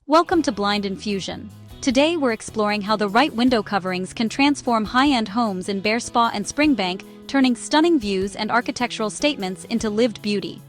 Welcome to Blind Infusion. Today we're exploring how the right window coverings can transform high-end homes in Bearspaw and Springbank, turning stunning views and architectural statements into lived beauty.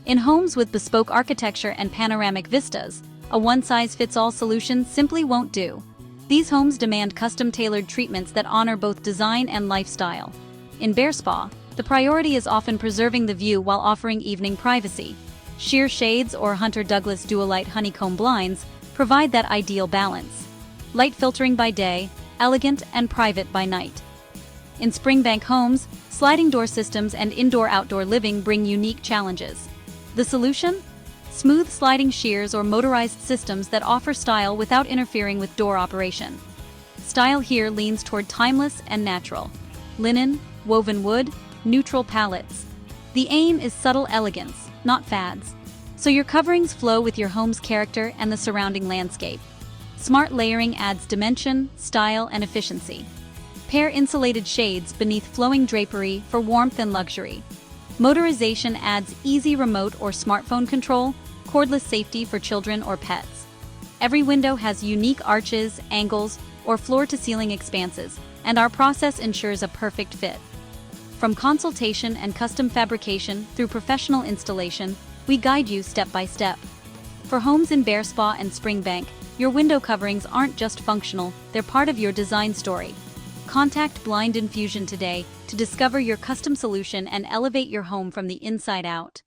In homes with bespoke architecture and panoramic vistas, a one-size-fits-all solution simply won't do. These homes demand custom-tailored treatments that honor both design and lifestyle. In Bearspaw, the priority is often preserving the view while offering evening privacy. Sheer shades or Hunter Douglas Dualite honeycomb blinds provide that ideal balance. Light filtering by day, elegant and private by night. In Springbank homes, sliding door systems and indoor-outdoor living bring unique challenges. The solution? Smooth sliding shears or motorized systems that offer style without interfering with door operation. Style here leans toward timeless and natural. Linen, woven wood, neutral palettes. The aim is subtle elegance, not fads. So your coverings flow with your home's character and the surrounding landscape. Smart layering adds dimension, style, and efficiency. Pair insulated shades beneath flowing drapery for warmth and luxury. Motorization adds easy remote or smartphone control, cordless safety for children or pets. Every window has unique arches, angles, or floor-to-ceiling expanses, and our process ensures a perfect fit. From consultation and custom fabrication through professional installation, we guide you step by step. For homes in Bearspaw and Springbank, your window coverings aren't just functional, they're part of your design story. Contact Blind Infusion today to discover your custom solution and elevate your home from the inside out.